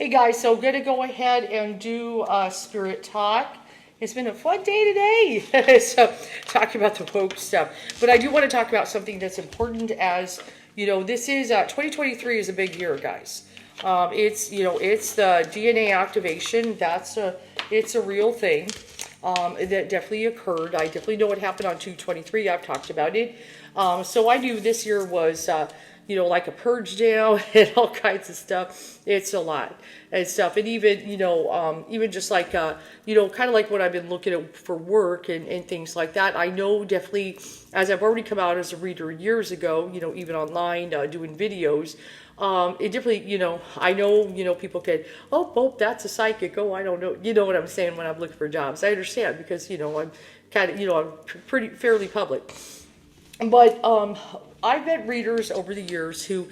Hey guys, so I'm going to go ahead and do Spirit Talk. It's been a fun day today. So, talking about the woke stuff. But I do want to talk about something that's important as, this is 2023 is a big year, guys. It's the DNA activation. It's a real thing. That definitely occurred. I definitely know what happened on 2/23. I've talked about it. So I knew this year was, like a purge down and all kinds of stuff. It's a lot and stuff. And even, even just like, kind of like what I've been looking at for work and things like that. I know definitely, as I've already come out as a reader years ago, even online, doing videos, it definitely, I know, people can, oh, that's a psychic. Oh, I don't know. You know what I'm saying when I'm looking for jobs. I understand because, I'm kind of, I'm pretty fairly public. But I've met readers over the years who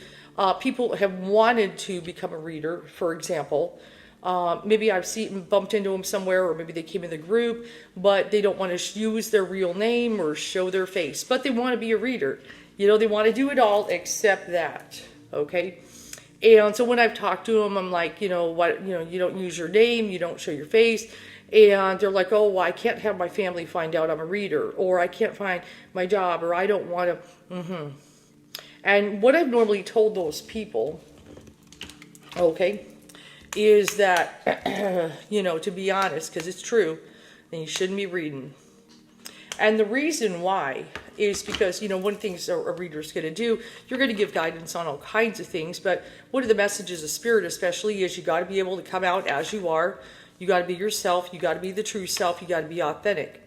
people have wanted to become a reader, for example. Maybe I've bumped into them somewhere, or maybe they came in the group, but they don't want to use their real name or show their face, but they want to be a reader. They want to do it all except that. Okay. And so when I've talked to them, I'm like, you don't use your name, you don't show your face. And they're like, oh, well, I can't have my family find out I'm a reader, or I can't find my job, or I don't want to. And what I've normally told those people, okay, is that, to be honest, because it's true, then you shouldn't be reading. And the reason why is because, one of the things a reader's going to do, you're going to give guidance on all kinds of things, but one of the messages of Spirit especially is you got to be able to come out as you are. You got to be yourself. You got to be the true self. You got to be authentic.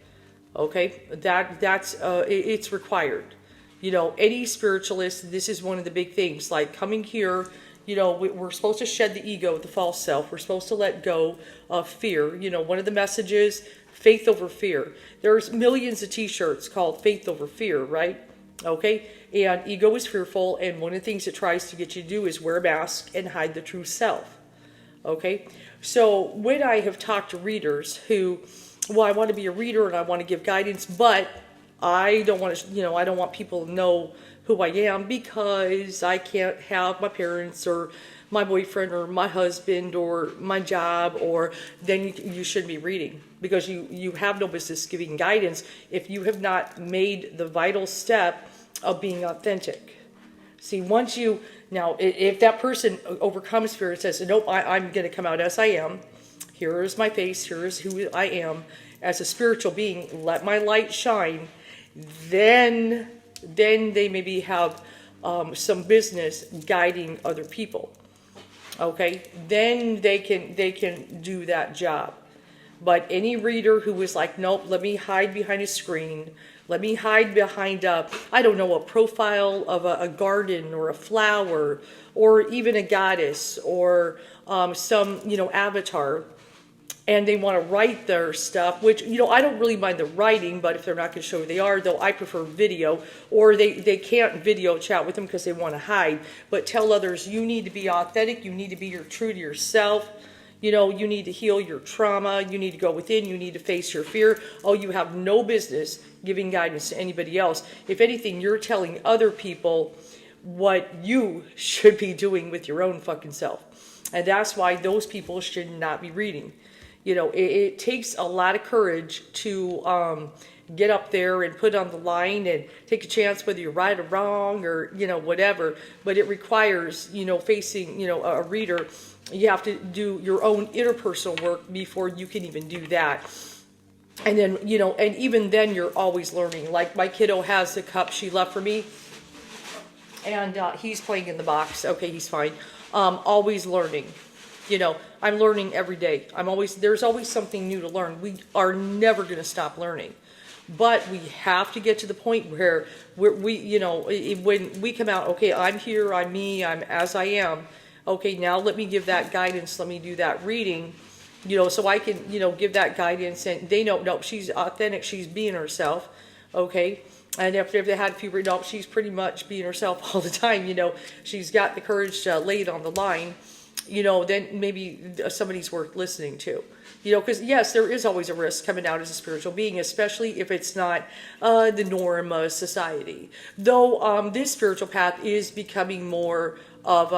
Okay, that's it's required. Any spiritualist, this is one of the big things. Like coming here, we're supposed to shed the ego, the false self. We're supposed to let go of fear. One of the messages, faith over fear. There's millions of T-shirts called "Faith Over Fear," right? Okay, and ego is fearful, and one of the things it tries to get you to do is wear a mask and hide the true self. Okay, so when I have talked to readers who, well, I want to be a reader and I want to give guidance, but I don't want to, I don't want people to know who I am because I can't have my parents or my boyfriend or my husband or my job, or then you shouldn't be reading because you have no business giving guidance if you have not made the vital step of being authentic. See, once now, if that person overcomes fear and says, nope, I'm going to come out as I am. Here is my face. Here is who I am as a spiritual being. Let my light shine. Then they maybe have some business guiding other people. Okay? Then they can do that job. But any reader who is like, nope, let me hide behind a screen. Let me hide behind a profile of a garden or a flower or even a goddess or some, avatar. And they want to write their stuff, which, I don't really mind the writing, but if they're not going to show who they are, though, I prefer video. Or they can't video chat with them because they want to hide. But tell others, you need to be authentic. You need to be true to yourself. You need to heal your trauma. You need to go within. You need to face your fear. Oh, you have no business giving guidance to anybody else. If anything, you're telling other people what you should be doing with your own fucking self. And that's why those people should not be reading. It takes a lot of courage to get up there and put on the line and take a chance whether you're right or wrong or, whatever. But it requires, facing, a reader. You have to do your own interpersonal work before you can even do that. And then, and even then you're always learning. Like my kiddo has the cup she left for me. And he's playing in the box. Okay, he's fine. Always learning. I'm learning every day. There's always something new to learn. We are never going to stop learning. But we have to get to the point where when we come out, okay, I'm here, I'm me, I'm as I am. Okay, now let me give that guidance. Let me do that reading, so I can, give that guidance. And they know, no, she's authentic. She's being herself. Okay. And if they had a few read, no, she's pretty much being herself all the time. She's got the courage to lay it on the line. Then maybe somebody's worth listening to. Because yes, there is always a risk coming out as a spiritual being, especially if it's not the norm of society. Though this spiritual path is becoming more of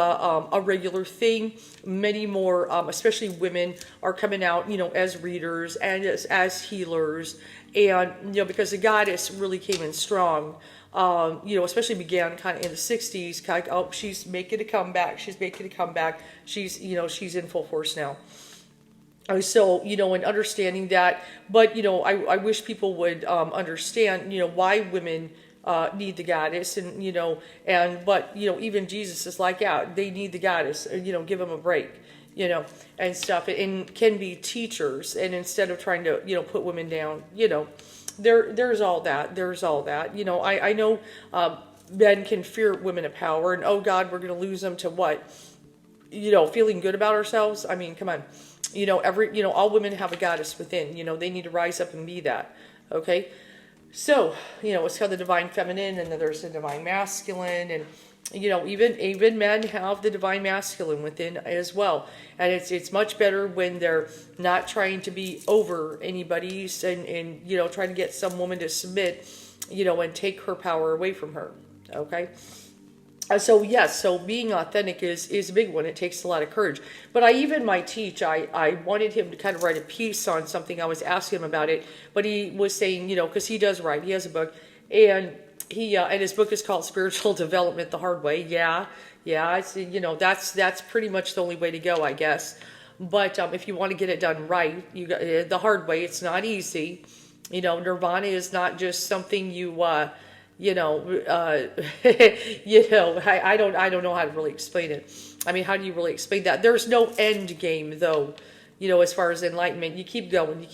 a regular thing. Many more, especially women, are coming out, as readers and as healers, and because the goddess really came in strong. Especially began kind of in the 60s. Kind of, oh, she's making a comeback. She's making a comeback. She's in full force now. So, and understanding that, but, I wish people would understand, why women need the goddess, but, even Jesus is like, yeah, they need the goddess, give them a break, and stuff, and can be teachers, and instead of trying to, put women down, there's all that, I know men can fear women of power, and, oh God, we're going to lose them to what? Feeling good about ourselves. I mean, come on. All women have a goddess within. They need to rise up and be that. Okay? So, it's called the divine feminine, and then there's the divine masculine, and even men have the divine masculine within as well. And it's much better when they're not trying to be over anybody and trying to get some woman to submit, and take her power away from her. Okay? So being authentic is a big one. It takes a lot of courage. But I wanted him to kind of write a piece on something. I was asking him about it, but he was saying, because he does write, he has a book, and and his book is called Spiritual Development the Hard Way. Yeah, it's, that's pretty much the only way to go, I guess. But if you want to get it done right, you got the hard way. It's not easy. Nirvana is not just something I don't know how to really explain it. I mean, how do you really explain that? There's no end game, though, as far as enlightenment. You keep going, you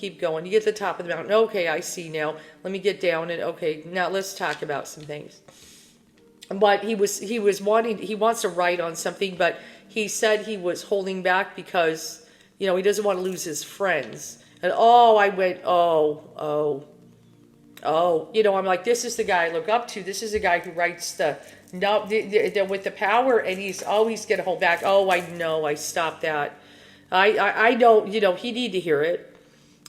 get to the top of the mountain. Okay, I see now. Let me get down, and okay, now let's talk about some things. But he wants to write on something, but he said he was holding back because, he doesn't want to lose his friends. And I went, I'm like, this is the guy I look up to. This is the guy who writes with the power, and he's always going to hold back. Oh, I know, I stopped that. I don't, he need to hear it.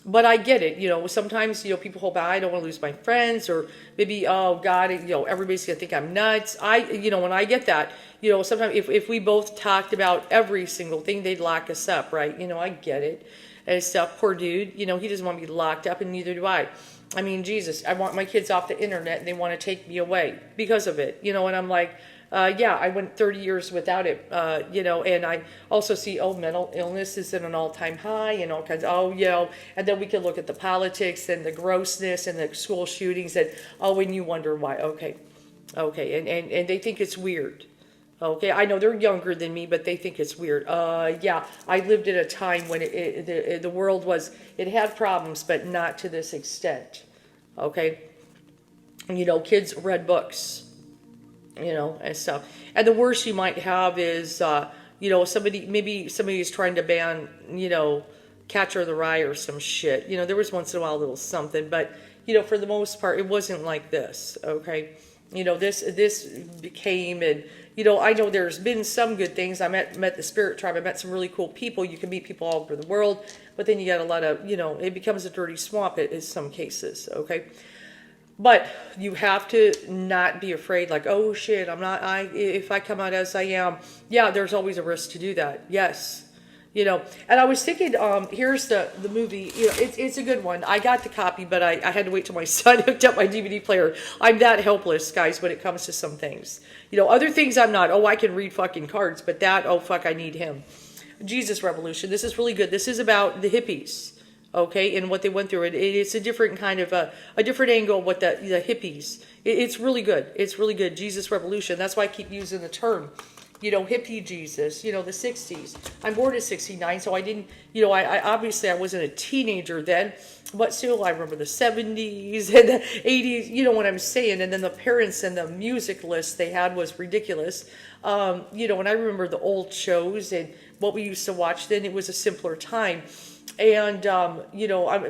But I get it. Sometimes, people hold back. I don't want to lose my friends, or maybe, oh God, everybody's going to think I'm nuts. When I get that, sometimes if we both talked about every single thing, they'd lock us up, right? I get it. And stuff, poor dude, he doesn't want me locked up, and neither do I. I mean, Jesus, I want my kids off the internet, and they want to take me away because of it, and I'm like, I went 30 years without it, and I also see, mental illness is at an all-time high, and all kinds and then we can look at the politics and the grossness and the school shootings, and and you wonder why. Okay, and they think it's weird. Okay, I know they're younger than me, but they think it's weird. I lived at a time when the world it had problems, but not to this extent. Okay, kids read books, and stuff. And the worst you might have is, somebody's trying to ban, Catcher in the Rye or some shit. There was once in a while a little something, but, for the most part, it wasn't like this. Okay, this became, and I know there's been some good things. I met the Spirit Tribe. I met some really cool people. You can meet people all over the world, but then you got a lot of, it becomes a dirty swamp in some cases, okay? But you have to not be afraid, like, oh shit, if I come out as I am, there's always a risk to do that. Yes. And I was thinking, here's the movie, it's a good one. I got the copy, but I had to wait till my son hooked up my DVD player. I'm that helpless, guys, when it comes to some things. Other things I'm not. I can read fucking cards, but that, I need him. Jesus Revolution. This is really good. This is about the hippies, okay, and what they went through. It's a different kind of, a different angle of what the hippies. It's really good. It's really good. Jesus Revolution. That's why I keep using the term. Hippie Jesus, the 60s. I'm born in 69, so I didn't, I obviously I wasn't a teenager then, but still I remember the 70s and the 80s, what I'm saying, and then the parents and the music list they had was ridiculous. And I remember the old shows and what we used to watch then. It was a simpler time. And,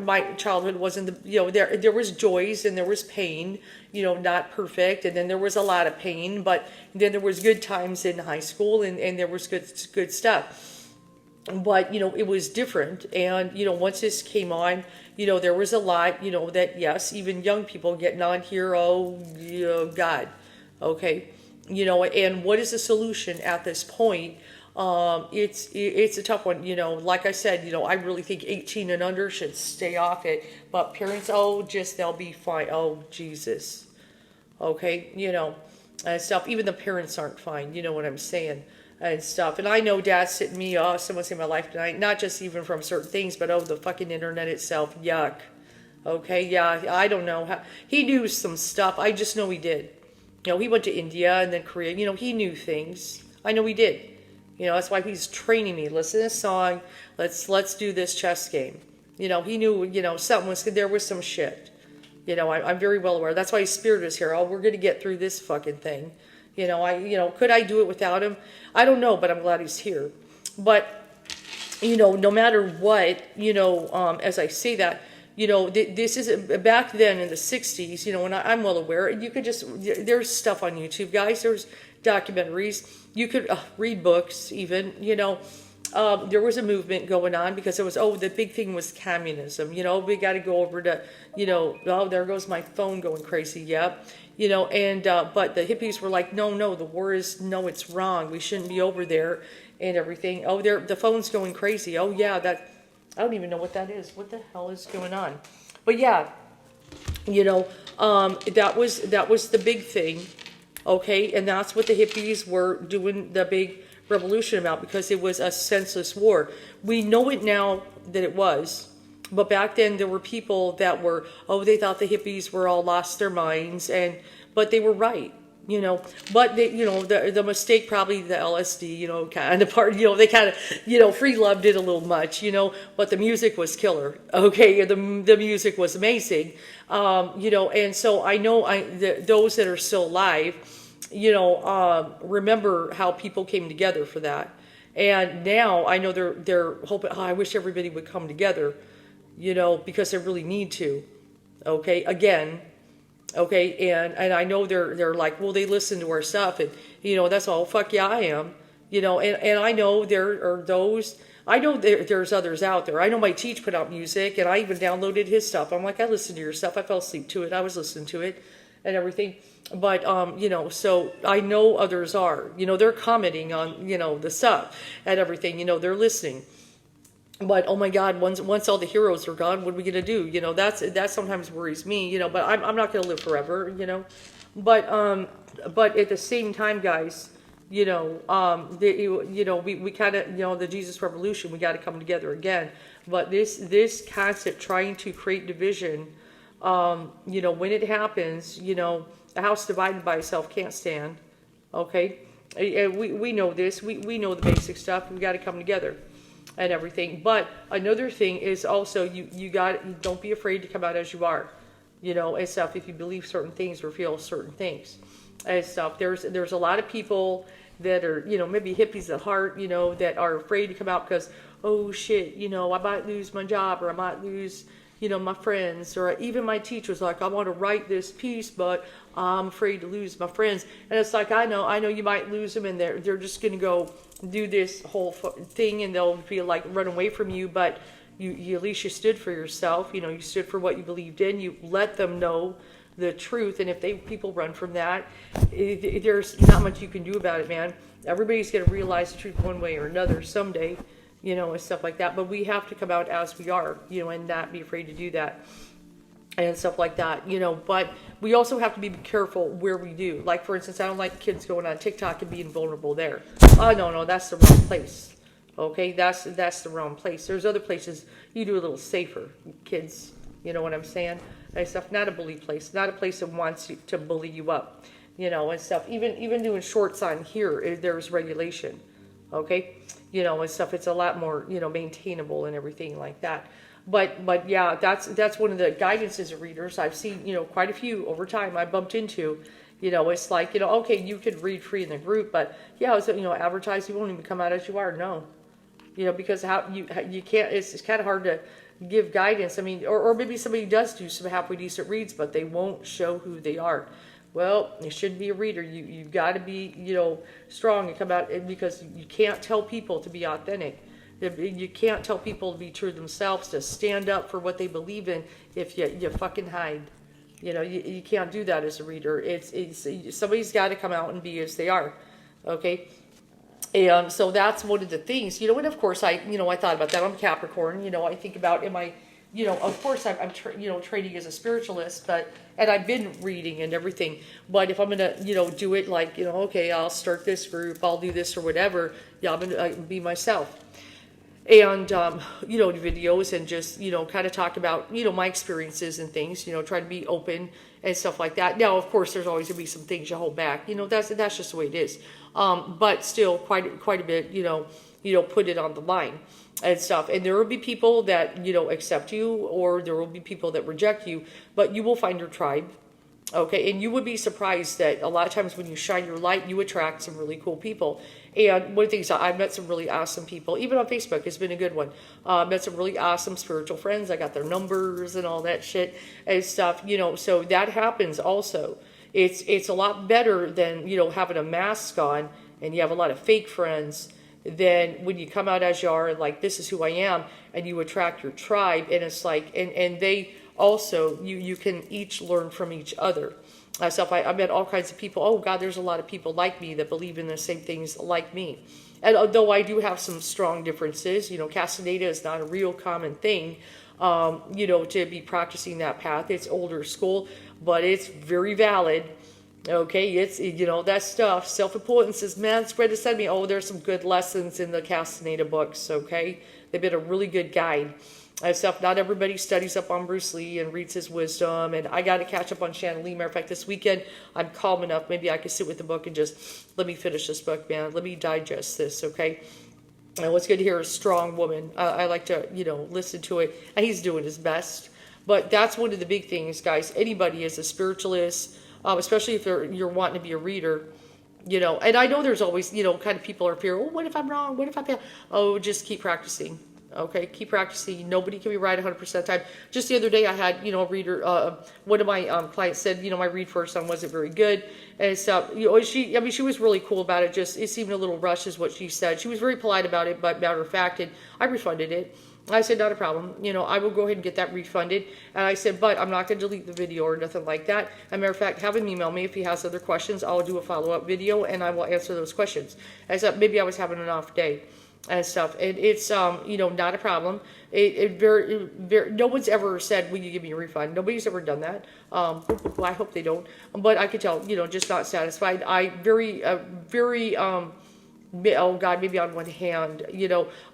my childhood wasn't, there was joys and there was pain, not perfect. And then there was a lot of pain, but then there was good times in high school and there was good stuff. But, it was different. And, once this came on, there was a lot, that, yes, even young people getting on here, God, okay. And what is the solution at this point? It's a tough one. Like I said, I really think 18 and under should stay off it. But parents, they'll be fine. Oh, Jesus. Okay, and stuff. Even the parents aren't fine. You know what I'm saying? And stuff. And I know Dad's sitting me off. Someone saved my life tonight. Not just even from certain things, but the fucking internet itself. Yuck. Okay, yeah, I don't know how he knew some stuff. I just know he did. He went to India and then Korea. He knew things. I know he did. That's why he's training me. Listen to this song. Let's do this chess game. He knew. Something there was some shit. I'm very well aware. That's why his spirit is here. We're gonna get through this fucking thing. Could I do it without him? I don't know, but I'm glad he's here. But no matter what, as I say that. This is back then in the 60s, and I'm well aware. You could there's stuff on YouTube, guys. There's documentaries. You could read books even, there was a movement going on because it was, the big thing was communism. We got to go over to, there goes my phone going crazy. Yep. But the hippies were like, no, the war is, no, it's wrong. We shouldn't be over there and everything. The phone's going crazy. Oh yeah, I don't even know what that is. What the hell is going on? But yeah, that was the big thing, okay? And that's what the hippies were doing the big revolution about, because it was a senseless war. We know it now that it was, but back then there were people that were, they thought the hippies were all lost their minds, but they were right. But they, the mistake, probably the LSD, kind of part, they kind of, free loved it a little much, but the music was killer. Okay. The music was amazing. And so I know those that are still alive, remember how people came together for that. And now I know they're hoping, I wish everybody would come together, because they really need to. Okay. Again. Okay, and I know they're like, well, they listen to our stuff, and that's all. Fuck yeah, I am. And I know there are those. I know there's others out there. I know my teach put out music, and I even downloaded his stuff. I'm like, I listened to your stuff. I fell asleep to it. I was listening to it, and everything. But so I know others are. They're commenting on the stuff and everything. They're listening. But oh my God, once all the heroes are gone, what are we gonna do? That sometimes worries me. But I'm not gonna live forever. But at the same time, guys, we kind of the Jesus Revolution. We got to come together again. But this concept trying to create division, when it happens, a house divided by itself can't stand. Okay, we know this. We know the basic stuff. We got to come together. And everything. But another thing is also you don't be afraid to come out as you are, and stuff. If you believe certain things or feel certain things and stuff, there's a lot of people that are maybe hippies at heart, that are afraid to come out because, oh shit, I might lose my job, or I might lose my friends, or even my teacher's like, I want to write this piece, but I'm afraid to lose my friends. And it's like, I know you might lose them, and they're just gonna go do this whole thing, and they'll be like run away from you, but you at least you stood for yourself. You stood for what you believed in. You let them know the truth, and if people run from that, there's not much you can do about it, man. Everybody's gonna realize the truth one way or another someday, and stuff like that. But we have to come out as we are, and not be afraid to do that. And stuff like that, but we also have to be careful where we do. Like, for instance, I don't like kids going on TikTok and being vulnerable there. Oh, no, that's the wrong place. Okay, that's the wrong place. There's other places you do a little safer, kids. You know what I'm saying? And stuff. Not a bully place. Not a place that wants you to bully you up. And stuff. Even doing shorts on here, there's regulation. Okay, and stuff. It's a lot more maintainable and everything like that. But yeah, that's one of the guidances of readers I've seen, quite a few over time I bumped into. It's like, okay, you could read free in the group, but yeah, advertise, you won't even come out as you are. No, because how you can't, it's kind of hard to give guidance. I mean, or maybe somebody does do some halfway decent reads, but they won't show who they are. Well, you shouldn't be a reader. You've got to be, strong and come out, because you can't tell people to be authentic. You can't tell people to be true to themselves, to stand up for what they believe in, if you fucking hide. You can't do that as a reader. It's somebody's got to come out and be as they are. Okay. And so that's one of the things, and of course I thought about that. I'm Capricorn, I think about, of course training as a spiritualist, and I've been reading and everything, but if I'm going to, do it like, okay, I'll start this group, I'll do this or whatever, I'm going to be myself. And, videos and just, kind of talk about, my experiences and things, try to be open and stuff like that. Now, of course, there's always going to be some things you hold back, that's just the way it is. But still quite a bit, put it on the line and stuff. And there will be people that, accept you, or there will be people that reject you, but you will find your tribe. Okay, and you would be surprised that a lot of times when you shine your light, you attract some really cool people. And one of the things, I've met some really awesome people, even on Facebook, it's been a good one. Met some really awesome spiritual friends. I got their numbers and all that shit and stuff, so that happens also. It's a lot better than, having a mask on and you have a lot of fake friends than when you come out as you are and like, this is who I am, and you attract your tribe. And it's like, and they also, you can each learn from each other. Myself, I met all kinds of people. Oh God, there's a lot of people like me that believe in the same things like me. And although I do have some strong differences, Castaneda is not a real common thing, to be practicing that path. It's older school, but it's very valid. Okay, it's, that stuff. Self-importance is man spread to send me. Oh, there's some good lessons in the Castaneda books, okay? They've been a really good guide. And stuff, not everybody studies up on Bruce Lee and reads his wisdom, and I got to catch up on Shannon Lee. Matter of fact, this weekend, I'm calm enough. Maybe I could sit with the book and just, let me finish this book, man. Let me digest this, okay? And what's good to hear is Strong Woman. I like to, listen to it, and he's doing his best. But that's one of the big things, guys. Anybody is a spiritualist, especially if you're wanting to be a reader, and I know there's always, kind of people are fear. Oh, what if I'm wrong? What if I'm... Oh, just keep practicing. Okay, keep practicing. Nobody can be right 100% of the time. Just the other day, I had, a reader, one of my clients said, my read first on wasn't very good and stuff. She was really cool about it. Just, it seemed a little rushed is what she said. She was very polite about it, but matter of fact, and I refunded it. I said, not a problem. I will go ahead and get that refunded. And I said, but I'm not going to delete the video or nothing like that. As a matter of fact, have him email me if he has other questions. I'll do a follow-up video and I will answer those questions. I said, maybe I was having an off day and stuff, and it's not a problem. No one's ever said, will you give me a refund? Nobody's ever done that. Well, I hope they don't, but I could tell, just not satisfied. I very oh God, maybe on one hand,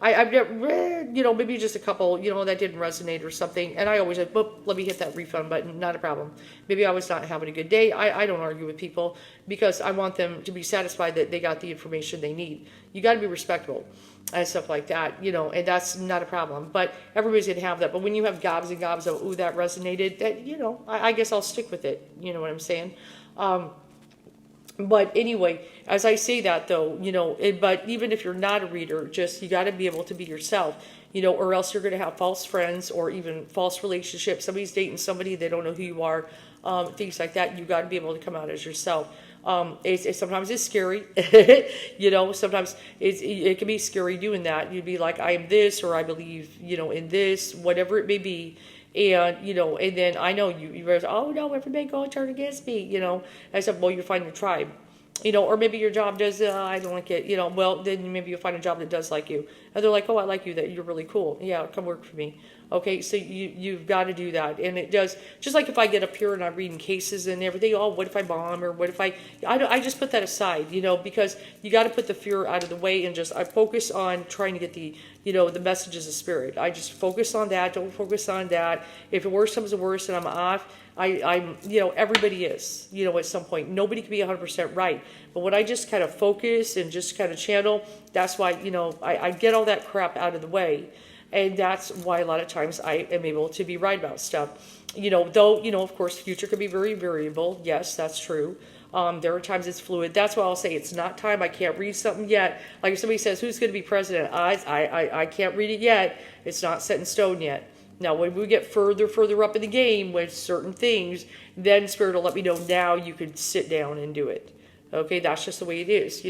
I've never, maybe just a couple, that didn't resonate or something, and I always said, well, let me hit that refund button, not a problem. Maybe I was not having a good day. I don't argue with people because I want them to be satisfied that they got the information they need. You got to be respectable and stuff like that, and that's not a problem. But everybody's going to have that. But when you have gobs and gobs of, ooh, that resonated, that, I guess I'll stick with it. You know what I'm saying? But anyway, as I say that though, but even if you're not a reader, just, you got to be able to be yourself, or else you're going to have false friends or even false relationships. Somebody's dating somebody, they don't know who you are, things like that. You got to be able to come out as yourself. Sometimes it's scary, sometimes it can be scary doing that. You'd be like, I am this, or I believe, in this, whatever it may be. And, and then I know you realize, oh no, everybody going to turn against me, I said, well, you're finding a tribe, or maybe your job does, I don't like it, well, then maybe you'll find a job that does like you. And they're like, oh, I like you, that you're really cool. Yeah, come work for me. Okay, so you've got to do that. And it does, just like if I get up here and I'm reading cases and everything, oh, what if I bomb, or what if I just put that aside, because you got to put the fear out of the way, and just, I focus on trying to get the messages of spirit. I just focus on that, don't focus on that. If the worst comes to worst and I'm off, I'm everybody is, at some point. Nobody can be 100% right. But when I just kind of focus and just kind of channel, that's why, I get all that crap out of the way. And that's why a lot of times I am able to be right about stuff. Though, of course, future can be very variable. Yes, that's true. There are times it's fluid. That's why I'll say it's not time. I can't read something yet. Like if somebody says, who's going to be president? I can't read it yet. It's not set in stone yet. Now, when we get further up in the game with certain things, then Spirit will let me know, now you could sit down and do it. Okay, that's just the way it is.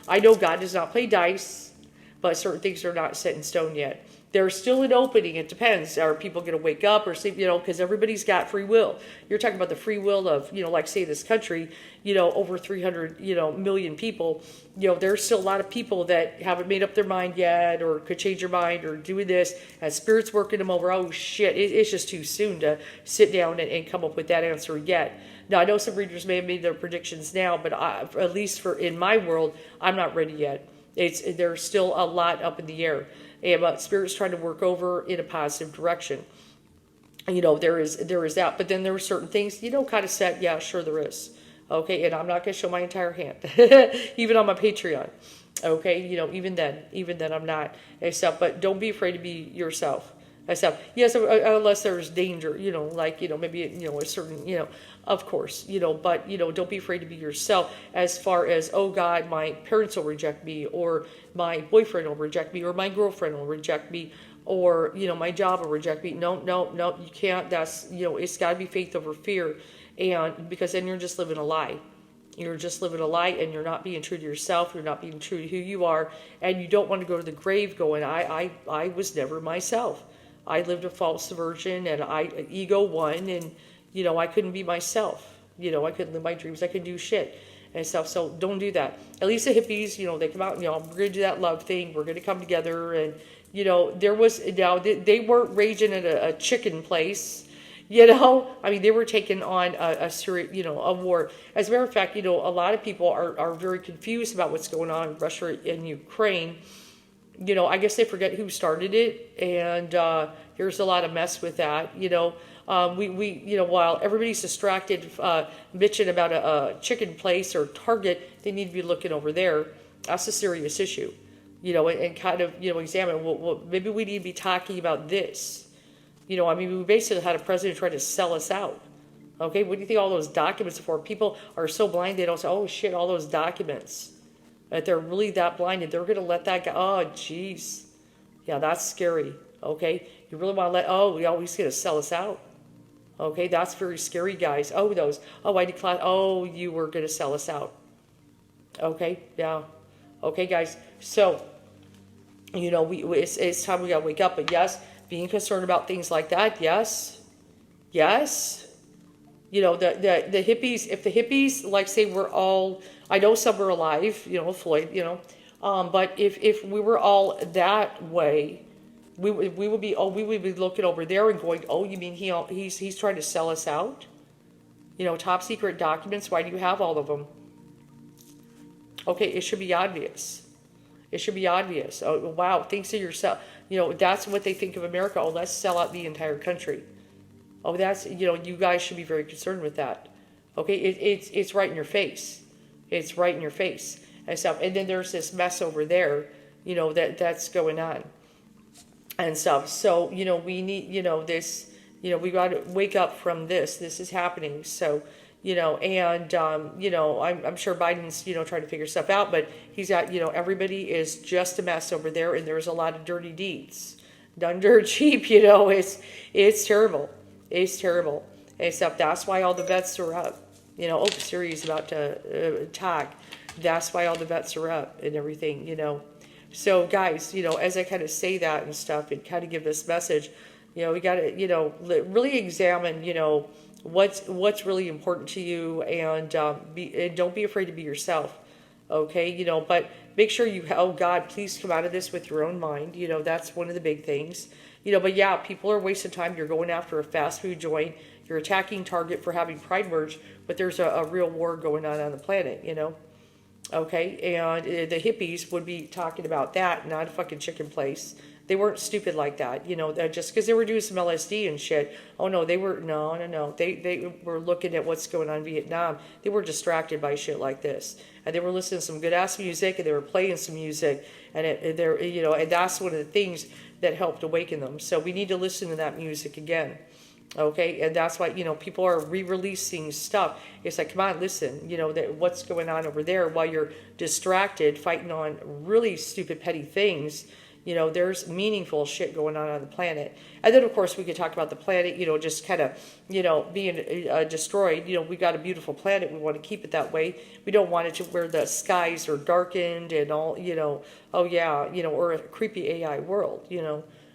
I know God does not play dice. but certain things are not set in stone yet. There's still an opening. It depends. Are people going to wake up or sleep? Because everybody's got free will. You're talking about the free will of, like say this country, over 300, million people. There's still a lot of people that haven't made up their mind yet, or could change their mind, or doing this, and spirits working them over. Oh shit, it's just too soon to sit down and come up with that answer yet. Now I know some readers may have made their predictions now, but at least in my world, I'm not ready yet. There's still a lot up in the air. But spirits trying to work over in a positive direction. There is that. But then there are certain things, kind of set. Yeah, sure there is. Okay, and I'm not going to show my entire hand, even on my Patreon. Okay, even then I'm not. Except, but don't be afraid to be yourself. Except, yes, unless there's danger, maybe, a certain, of course, but, don't be afraid to be yourself as far as, oh God, my parents will reject me, or my boyfriend will reject me, or my girlfriend will reject me, or, my job will reject me. No, you can't. That's, it's got to be faith over fear. And because then you're just living a lie. You're just living a lie, and you're not being true to yourself. You're not being true to who you are. And you don't want to go to the grave going, I was never myself. I lived a false virgin, and ego won, and, I couldn't be myself. I couldn't live my dreams. I couldn't do shit and stuff. So don't do that. At least the hippies, they come out, we're going to do that love thing. We're going to come together. And, they weren't raging at a chicken place. They were taking on a serious, a war. As a matter of fact, a lot of people are very confused about what's going on in Russia and Ukraine. I guess they forget who started it, and there's a lot of mess with that. While everybody's distracted, bitching about a chicken place or Target, they need to be looking over there. That's a serious issue. And kind of, examine, well, maybe we need to be talking about this. We basically had a president try to sell us out. Okay, what do you think all those documents are for? People are so blind, they don't say, oh shit, all those documents. If they're really that blinded, they're going to let that go. Oh, jeez. Yeah, that's scary. Okay? You really want to he's going to sell us out. Okay? That's very scary, guys. Oh, I declared, you were going to sell us out. Okay? Yeah. Okay, guys. So, it's time we got to wake up. But yes, being concerned about things like that, yes. Yes. The hippies, if the hippies, like say we're all, I know some are alive, Floyd, but if we were all that way, we would be looking over there and going, oh, you mean he's trying to sell us out? Top secret documents, why do you have all of them? Okay, it should be obvious. It should be obvious. Oh, wow, think to yourself, that's what they think of America. Oh, let's sell out the entire country. Oh, that's, you guys should be very concerned with that. Okay, it's right in your face. It's right in your face and stuff. And then there's this mess over there, that's going on and stuff. So, we need, this, we got to wake up from this. This is happening. So, and, I'm sure Biden's, trying to figure stuff out, but he's got, everybody is just a mess over there, and there's a lot of dirty deeds done dirt cheap, it's terrible. It's terrible. Except that's why all the vets are up. Siri's about to talk. That's why all the vets are up and everything, So guys, as I kind of say that and stuff and kind of give this message, we got to, really examine, what's really important to you, and don't be afraid to be yourself. Okay, but make sure oh God, please come out of this with your own mind. That's one of the big things. But yeah, people are wasting time. You're going after a fast food joint. You're attacking Target for having Pride merch, but there's a real war going on the planet, Okay, and the hippies would be talking about that, not a fucking chicken place. They weren't stupid like that, just because they were doing some LSD and shit. Oh no, they were, no. They were looking at what's going on in Vietnam. They were distracted by shit like this. And they were listening to some good ass music, and they were playing some music, and and that's one of the things that helped awaken them. So we need to listen to that music again. Okay, and that's why, people are re-releasing stuff. It's like, come on, listen, what's going on over there while you're distracted, fighting on really stupid, petty things. there's meaningful shit going on the planet. And then, of course, we could talk about the planet, just kind of, being destroyed. We got a beautiful planet. We want to keep it that way. We don't want it to where the skies are darkened and all, oh yeah, or a creepy AI world,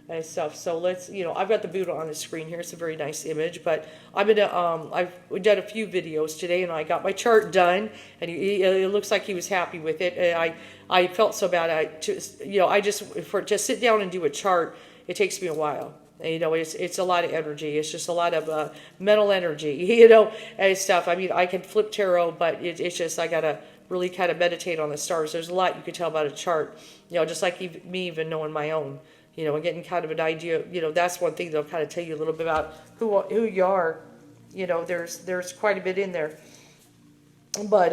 and stuff. So let's, I've got the Buddha on the screen here. It's a very nice image, but I'm gonna, I've done a few videos today, and I got my chart done, and it looks like he was happy with it. And I felt so bad. To sit down and do a chart, it takes me a while. And, it's a lot of energy. It's just a lot of mental energy, and stuff. I mean, I can flip tarot, but it's just I gotta really kind of meditate on the stars. There's a lot you can tell about a chart, just like me even knowing my own. And getting kind of an idea, that's one thing that'll kind of tell you a little bit about who you are. There's quite a bit in there. But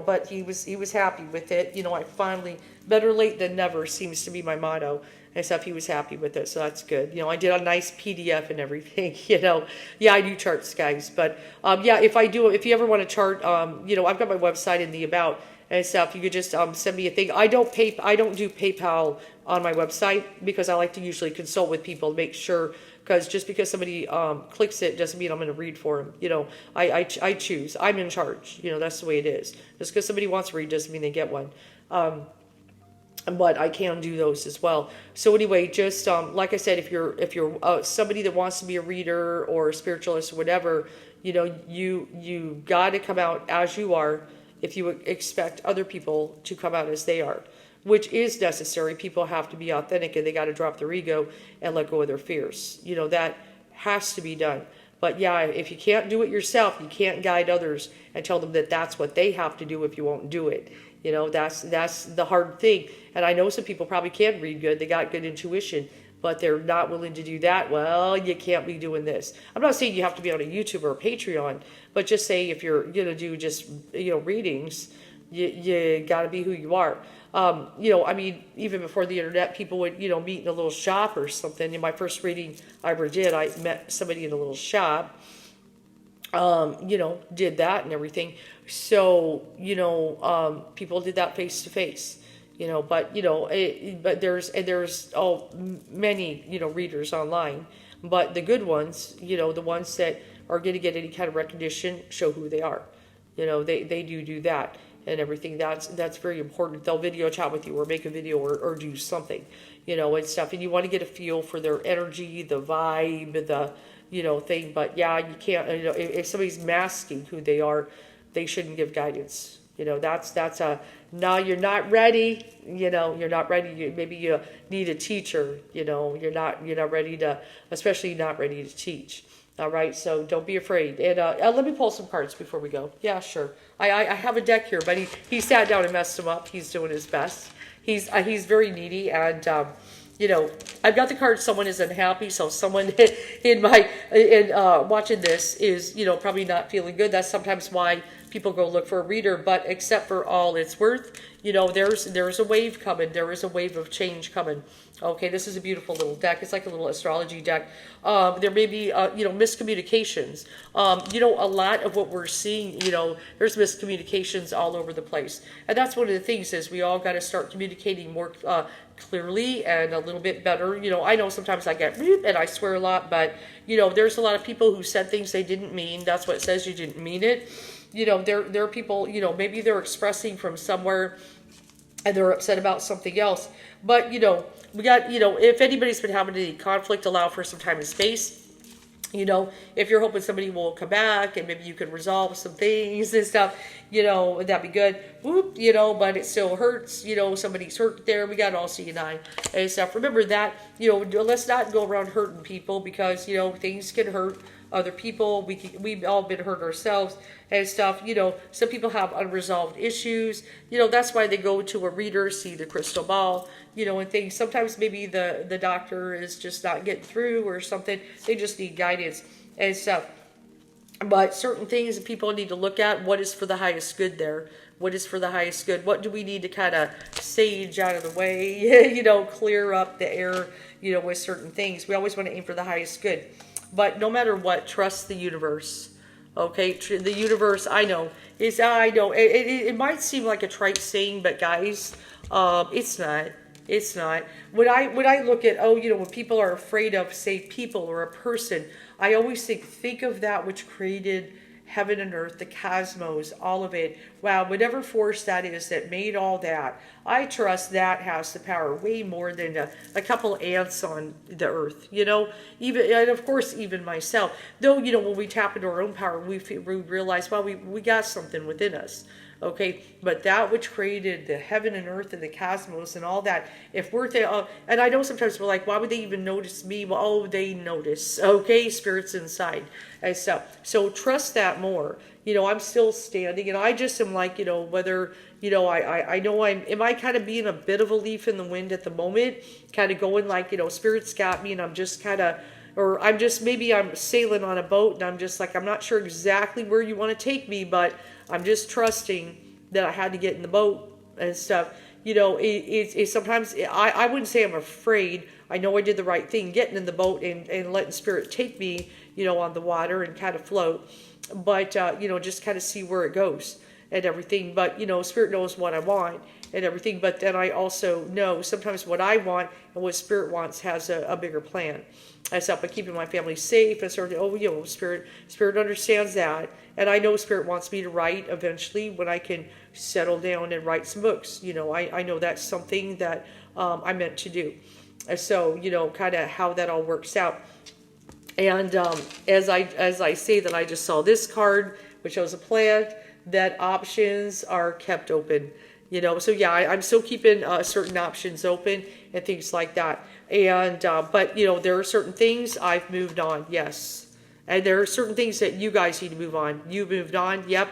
but he was happy with it. I finally, better late than never seems to be my motto. And stuff, he was happy with it, so that's good. I did a nice PDF and everything. Yeah, I do charts, guys. But yeah, if you ever want to chart, I've got my website in the about and stuff. You could just send me a thing. I don't do PayPal on my website because I like to usually consult with people to make sure. Because just because somebody clicks it doesn't mean I'm going to read for them. I choose. I'm in charge. That's the way it is. Just because somebody wants to read doesn't mean they get one. But I can do those as well. So anyway, just like I said, if you're somebody that wants to be a reader or a spiritualist or whatever, you got to come out as you are. If you expect other people to come out as they are, which is necessary. People have to be authentic, and they got to drop their ego and let go of their fears. That has to be done. But yeah, if you can't do it yourself, you can't guide others and tell them that that's what they have to do if you won't do it. That's the hard thing. And I know some people probably can read good. They got good intuition, but they're not willing to do that. Well, you can't be doing this. I'm not saying you have to be on a YouTube or a Patreon, but just say if you're going to do just, readings, you got to be who you are. I mean, even before the internet, people would, meet in a little shop or something. In my first reading I ever did, I met somebody in a little shop, did that and everything. So, people did that face to face, but there's many, readers online, but the good ones, the ones that are going to get any kind of recognition, show who they are. They do that. And everything, that's very important. They'll video chat with you or make a video or do something, and stuff. And you want to get a feel for their energy, the vibe, the, thing. But yeah, you can't, if somebody's masking who they are, they shouldn't give guidance. That's no, you're not ready. You're not ready. Maybe you need a teacher. You're not ready to, especially not ready to teach. All right, so don't be afraid. And let me pull some cards before we go. Yeah, sure. I have a deck here, but he sat down and messed them up. He's doing his best. He's very needy, and I've got the card. Someone is unhappy, so someone in watching this is probably not feeling good. That's sometimes why people go look for a reader. But except for all it's worth, there's a wave coming. There is a wave of change coming. Okay, this is a beautiful little deck. It's like a little astrology deck. There may be, miscommunications. A lot of what we're seeing, there's miscommunications all over the place. And that's one of the things is we all got to start communicating more clearly and a little bit better. I know sometimes I get and I swear a lot, but, there's a lot of people who said things they didn't mean. That's what it says, you didn't mean it. There are people, maybe they're expressing from somewhere and they're upset about something else. But, we got, if anybody's been having any conflict, allow for some time and space. If you're hoping somebody will come back and maybe you can resolve some things and stuff, that'd be good. Whoop, but it still hurts, somebody's hurt there. We got to all see an eye and stuff. Remember that, let's not go around hurting people because, things can hurt other people. We've all been hurt ourselves and stuff. Some people have unresolved issues. That's why they go to a reader, see the crystal ball, and things. Sometimes maybe the doctor is just not getting through or something. They just need guidance and stuff. But certain things that people need to look at, what is for the highest good there? What is for the highest good? What do we need to kind of sage out of the way, clear up the air, with certain things. We always want to aim for the highest good. But no matter what, trust the universe. Okay, the universe, I know. It might seem like a trite saying, but guys, it's not. It's not. When I look at, oh, when people are afraid of, say, people or a person, I always think of that which created heaven and earth, the cosmos, all of it. Wow, whatever force that is that made all that, I trust that has the power way more than a couple ants on the earth. Even, and of course even myself. Though when we tap into our own power, we realize, well, we got something within us. Okay, but that which created the heaven and earth and the cosmos and all that, if we're there, and I know sometimes we're like, why would they even notice me? Well, oh, they notice. Okay, spirits inside. And so trust that more. I'm still standing, and I just am like, whether, I know am I kind of being a bit of a leaf in the wind at the moment, kind of going like, spirits got me, and I'm just kind of, or maybe I'm sailing on a boat, and I'm just like, I'm not sure exactly where you want to take me, but I'm just trusting that I had to get in the boat and stuff. It's sometimes, I wouldn't say I'm afraid. I know I did the right thing, getting in the boat and letting spirit take me, on the water and kind of float. But, just kind of see where it goes and everything. But, spirit knows what I want and everything. But then I also know sometimes what I want and what spirit wants has a bigger plan. I stop by keeping my family safe and sort of, spirit understands that. And I know spirit wants me to write eventually when I can settle down and write some books. I know that's something that I'm meant to do. And so, kind of how that all works out. And as I say that, I just saw this card, which shows a plan that options are kept open. So yeah, I'm still keeping certain options open and things like that. And but there are certain things I've moved on, yes, and there are certain things that you guys need to move on. You've moved on, yep.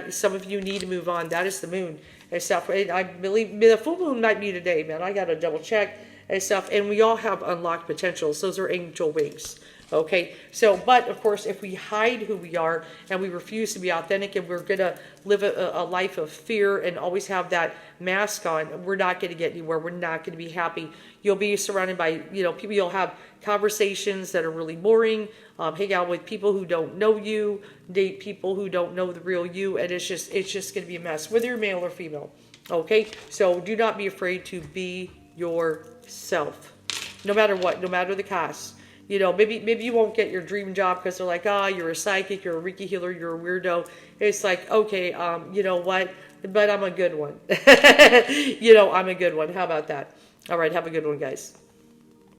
Some of you need to move on. That is the moon and stuff. And I believe the full moon might be today, man. I got to double check and stuff. And we all have unlocked potentials. Those are angel wings. Okay, so, but of course, if we hide who we are and we refuse to be authentic and we're going to live a life of fear and always have that mask on, we're not going to get anywhere. We're not going to be happy. You'll be surrounded by, people, you'll have conversations that are really boring, hang out with people who don't know you, date people who don't know the real you, and it's just going to be a mess, whether you're male or female. Okay, so do not be afraid to be yourself, no matter what, no matter the cost. Maybe you won't get your dream job because they're like, you're a psychic, you're a Reiki healer, you're a weirdo. It's like, okay, you know what? But I'm a good one. I'm a good one. How about that? All right, have a good one, guys.